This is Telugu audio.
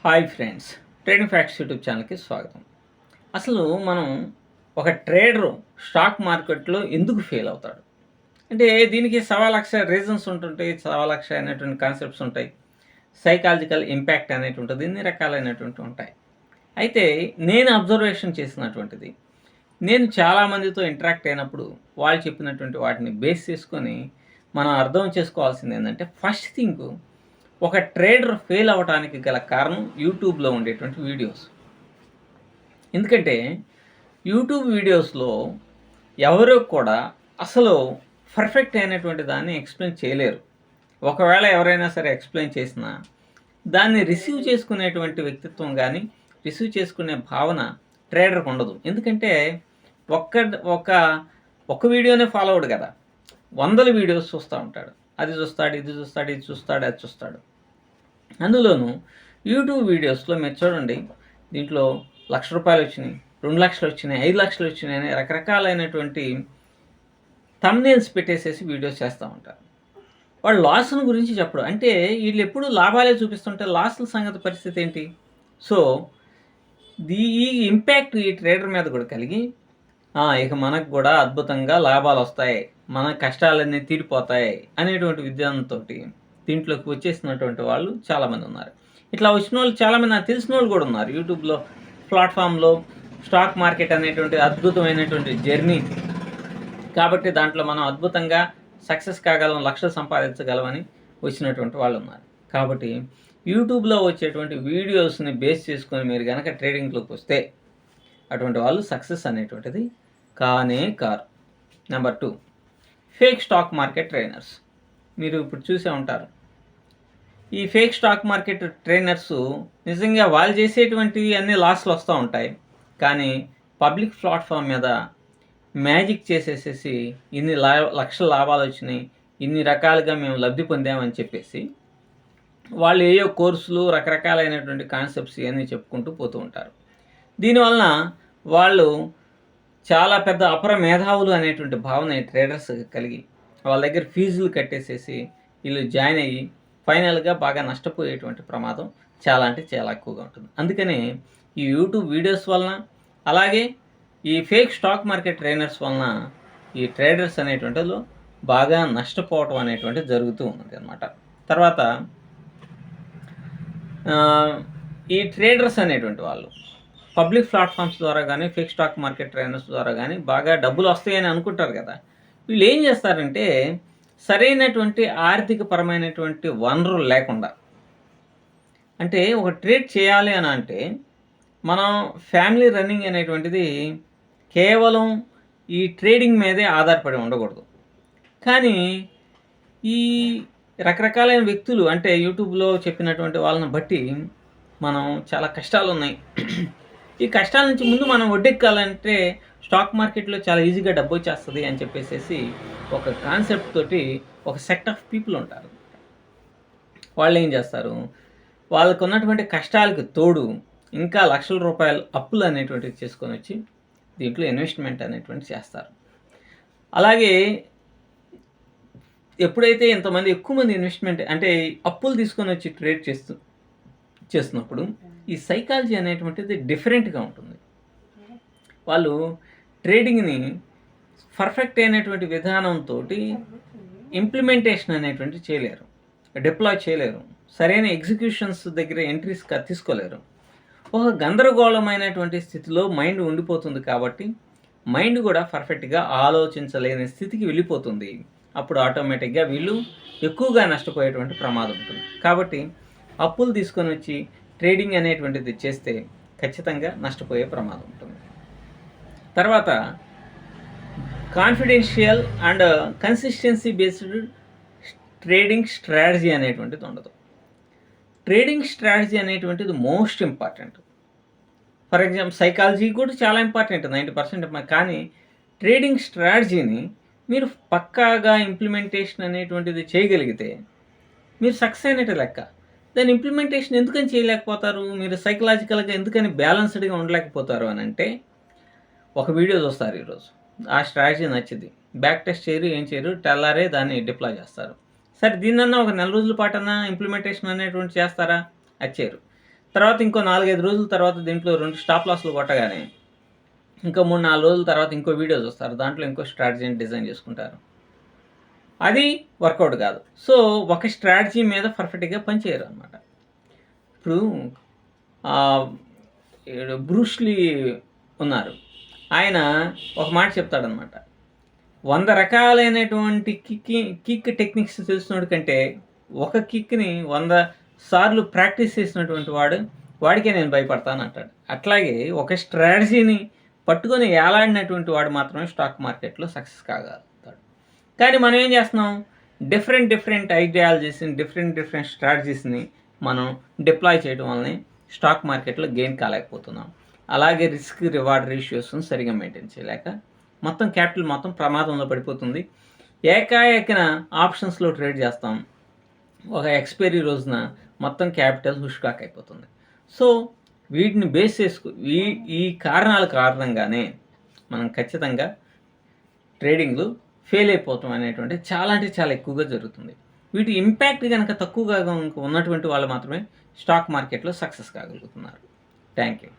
Hi friends, trading facts YouTube ఛానల్కి స్వాగతం. అసలు మనం ఒక ట్రేడరు స్టాక్ మార్కెట్లో ఎందుకు ఫెయిల్ అవుతాడు అంటే దీనికి సవా లక్ష రీజన్స్ ఉంటుంటాయి, సవా లక్ష అనేటువంటి కాన్సెప్ట్స్ ఉంటాయి, సైకాలజికల్ ఇంపాక్ట్ అనేటి ఉంటుంది, ఇన్ని రకాలైనటువంటి ఉంటాయి. అయితే నేను అబ్జర్వేషన్ చేసినటువంటిది, నేను చాలామందితో ఇంటరాక్ట్ అయినప్పుడు వాళ్ళు చెప్పినటువంటి వాటిని బేస్ చేసుకొని మనం అర్థం చేసుకోవాల్సింది ఏంటంటే, ఫస్ట్ థింగ్ ఒక ట్రేడర్ ఫెయిల్ అవ్వడానికి గల కారణం యూట్యూబ్లో ఉండేటువంటి వీడియోస్. ఎందుకంటే యూట్యూబ్ వీడియోస్లో ఎవరు కూడా అసలు పర్ఫెక్ట్ అయినటువంటి దాన్ని ఎక్స్ప్లెయిన్ చేయలేరు. ఒకవేళ ఎవరైనా సరే ఎక్స్ప్లెయిన్ చేసినా దాన్ని రిసీవ్ చేసుకునేటువంటి వ్యక్తిత్వం కానీ, రిసీవ్ చేసుకునే భావన ట్రేడర్కి ఉండదు. ఎందుకంటే ఒక్క ఒక ఒక వీడియోనే ఫాలో అవడు కదా, వందల వీడియోస్ చూస్తూ ఉంటాడు. అది చూస్తాడు, ఇది చూస్తాడు, ఇది చూస్తాడు, అది చూస్తాడు. అందులోనూ యూట్యూబ్ వీడియోస్లో మీరు చూడండి, దీంట్లో ₹1,00,000 వచ్చినాయి, 2,00,000 వచ్చినాయి, 5,00,000 వచ్చినాయి అని రకరకాలైనటువంటి థంబ్నెయిల్స్ పెట్టేసేసి వీడియోస్ చేస్తూ ఉంటారు. వాళ్ళు లాస్ను గురించి చెప్పడు. అంటే వీళ్ళు ఎప్పుడు లాభాలే చూపిస్తుంటే లాస్ల సంగతి పరిస్థితి ఏంటి? సో ఈ ఇంపాక్ట్ ఈ ట్రేడర్ మీద కూడా కలిగి ఇక మనకు కూడా అద్భుతంగా లాభాలు వస్తాయి, మన కష్టాలన్నీ తీరిపోతాయి అనేటువంటి విధానంతో దీంట్లోకి వచ్చేసినటువంటి వాళ్ళు చాలామంది ఉన్నారు. ఇట్లా వచ్చిన వాళ్ళు చాలామంది నాకు తెలిసిన వాళ్ళు కూడా ఉన్నారు. యూట్యూబ్లో ప్లాట్ఫామ్లో స్టాక్ మార్కెట్ అనేటువంటి అద్భుతమైనటువంటి జర్నీ కాబట్టి దాంట్లో మనం అద్భుతంగా సక్సెస్ కాగలం, లక్షలు సంపాదించగలమని వచ్చినటువంటి వాళ్ళు ఉన్నారు. కాబట్టి యూట్యూబ్లో వచ్చేటువంటి వీడియోస్ని బేస్ చేసుకొని మీరు కనుక ట్రేడింగ్లోకి వస్తే అటువంటి వాళ్ళు సక్సెస్ అనేటువంటిది కానే car. Number 2, fake stock market trainers. మీరు ఇప్పుడు చూసే ఉంటారు, ఈ ఫేక్ స్టాక్ మార్కెట్ ట్రైనర్స్ నిజంగా వాళ్ళు చేసేటువంటివి అన్నీ లాస్లు వస్తూ ఉంటాయి, కానీ పబ్లిక్ ప్లాట్ఫామ్ మీద మ్యాజిక్ చేసేసేసి ఇన్ని లక్షల లాభాలు వచ్చినాయి, ఇన్ని రకాలుగా మేము లబ్ధి పొందామని చెప్పేసి వాళ్ళు ఏయో కోర్సులు, రకరకాలైనటువంటి కాన్సెప్ట్స్ ఇవన్నీ చెప్పుకుంటూ పోతూ ఉంటారు. దీనివలన వాళ్ళు చాలా పెద్ద అపర మేధావులు అనేటువంటి భావన ఈ ట్రేడర్స్ కలిగి వాళ్ళ దగ్గర ఫీజులు కట్టేసేసి వీళ్ళు జాయిన్ అయ్యి ఫైనల్గా బాగా నష్టపోయేటువంటి ప్రమాదం చాలా అంటే చాలా ఎక్కువగా ఉంటుంది. అందుకని ఈ యూట్యూబ్ వీడియోస్ వలన, అలాగే ఈ ఫేక్ స్టాక్ మార్కెట్ ట్రైనర్స్ వలన ఈ ట్రేడర్స్ అనేటువంటిలో బాగా నష్టపోవటం అనేటువంటిది జరుగుతూ ఉంది అన్నమాట. తర్వాత ఈ ట్రేడర్స్ అనేటువంటి వాళ్ళు పబ్లిక్ ప్లాట్ఫామ్స్ ద్వారా కానీ, ఫేక్ స్టాక్ మార్కెట్ ట్రైనర్స్ ద్వారా కానీ బాగా డబ్బులు వస్తాయని అనుకుంటారు కదా. వీళ్ళు ఏం చేస్తారంటే, సరైనటువంటి ఆర్థిక పరమైనటువంటి వనరులు లేకుండా, అంటే ఒక ట్రేడ్ చేయాలి అని అంటే మనం ఫ్యామిలీ రన్నింగ్ అనేటువంటిది కేవలం ఈ ట్రేడింగ్ మీదే ఆధారపడి ఉండకూడదు. కానీ ఈ రకరకాలైన వ్యక్తులు అంటే యూట్యూబ్లో చెప్పినటువంటి వాళ్ళని బట్టి మనం చాలా కష్టాలు ఉన్నాయి. ఈ కష్టాల నుంచి ముందు మనం ఒడ్డెక్కాలంటే స్టాక్ మార్కెట్లో చాలా ఈజీగా డబ్బు వచ్చేస్తుంది అని చెప్పేసి ఒక కాన్సెప్ట్ తోటి ఒక సెట్ ఆఫ్ పీపుల్ ఉంటారు. వాళ్ళు ఏం చేస్తారు, వాళ్ళకు ఉన్నటువంటి కష్టాలకు తోడు ఇంకా లక్షల రూపాయలు అప్పులు అనేటువంటివి చేసుకొని వచ్చి దీంట్లో ఇన్వెస్ట్మెంట్ అనేటువంటి చేస్తారు. అలాగే ఎప్పుడైతే ఇంతమంది ఎక్కువ మంది ఇన్వెస్ట్మెంట్ అంటే అప్పులు తీసుకొని వచ్చి ట్రేడ్ చేస్తున్నప్పుడు ఈ సైకాలజీ అనేటువంటిది డిఫరెంట్గా ఉంటుంది. వాళ్ళు ట్రేడింగ్ని పర్ఫెక్ట్ అయినటువంటి విధానంతో ఇంప్లిమెంటేషన్ అనేటువంటి చేయలేరు, డిప్లాయ్ చేయలేరు, సరైన ఎగ్జిక్యూషన్స్ దగ్గర ఎంట్రీస్ తీసుకోలేరు. ఒక గందరగోళమైనటువంటి స్థితిలో మైండ్ ఉండిపోతుంది. కాబట్టి మైండ్ కూడా పర్ఫెక్ట్గా ఆలోచించలేని స్థితికి వెళ్ళిపోతుంది. అప్పుడు ఆటోమేటిక్గా వీళ్ళు ఎక్కువగా నష్టపోయేటువంటి ప్రమాదం ఉంటుంది. కాబట్టి అప్పులు తీసుకొని వచ్చి ట్రేడింగ్ అనేటువంటిది చేస్తే ఖచ్చితంగా నష్టపోయే ప్రమాదం ఉంటుంది. తర్వాత confidential and consistency based trading strategy అనేటువంటిది ఉండదు. ట్రేడింగ్ స్ట్రాటజీ అనేటువంటిది most important. For example psychology కూడా చాలా ఇంపార్టెంట్, 90%. కానీ ట్రేడింగ్ స్ట్రాటజీని మీరు పక్కాగా ఇంప్లిమెంటేషన్ అనేటువంటిది చేయగలిగితే మీరు సక్సెస్ అయినట్టు లెక్క. దాని ఇంప్లిమెంటేషన్ ఎందుకని చేయలేకపోతారు, మీరు సైకలాజికల్గా ఎందుకని బ్యాలెన్స్డ్గా ఉండలేకపోతారు అని అంటే, ఒక వీడియో చూస్తారు ఈరోజు, ఆ స్ట్రాటజీ నచ్చింది, బ్యాక్ టెస్ట్ చేయరు, ఏం చేయరు, తెల్లారే దాన్ని డిప్లాయ్ చేస్తారు. సరే దీన్నన్నా ఒక నెల రోజుల పాటన్నా ఇంప్లిమెంటేషన్ అనేటువంటి చేస్తారా? అది చేయరు. తర్వాత ఇంకో 4, 5 రోజుల తర్వాత దీంట్లో 2 స్టాప్ లాస్‌లు కొట్టగానే ఇంకో 3, 4 రోజుల తర్వాత ఇంకో వీడియో చూస్తారు. దాంట్లో ఇంకో స్ట్రాటజీని డిజైన్ చేసుకుంటారు. అది వర్కౌట్ కాదు. సో, ఒక స్ట్రాటజీ మీద పర్ఫెక్ట్‌గా పనిచేయరనమాట. ఇప్పుడు ఆహ్, బ్రూస్ లీ ఉన్నారు. ఆయన ఒక మాట చెప్తాడనమాట. 100 రకాలైనటువంటి కిక్ టెక్నిక్స్ తెలిసినోడి కంటే, ఒక కిక్‌ని 100 సార్లు ప్రాక్టీస్ చేసినటువంటి వాడికే నేను భయపడతానంటాడు. అట్లాగే ఒక స్ట్రాటజీని పట్టుకొని ఏలాడినటువంటి వాడు మాత్రమే స్టాక్ మార్కెట్‌లో సక్సెస్ కాగలుగుతాడు. కానీ మనం ఏం చేస్తున్నాం? డిఫరెంట్ ఐడియాలజీస్‌ని, డిఫరెంట్ స్ట్రాటజీస్‌ని మనం డిప్లాయ్ చేయడం వల్లనే స్టాక్ మార్కెట్‌లో గెయిన్ కాలేకపోతున్నాం. అలాగే రిస్క్ రివార్డ్ రేషియోస్‌ని సరిగ్గా మెయింటైన్ చేయలేక మొత్తం క్యాపిటల్ మొత్తం ప్రమాదంలో పడిపోతుంది. ఏకాఏకిన ఆప్షన్స్‌లో ట్రేడ్ చేస్తాం. ఒక ఎక్స్‌పైరీ రోజున మొత్తం క్యాపిటల్ హుష్-కాక్ అయిపోతుంది. సో, వీటిని బేస్ ఈ కారణంగానే మనం ఖచ్చితంగా ట్రేడింగ్‌లో ఫెయిల్ అయిపోవటం అనేటువంటిది చాలా అంటే చాలా ఎక్కువగా జరుగుతుంది. వీటి ఇంపాక్ట్ గనక తక్కువగా ఉన్నటువంటి వాళ్ళు మాత్రమే స్టాక్ మార్కెట్‌లో సక్సెస్ కాగలుగుతున్నారు. Thank you.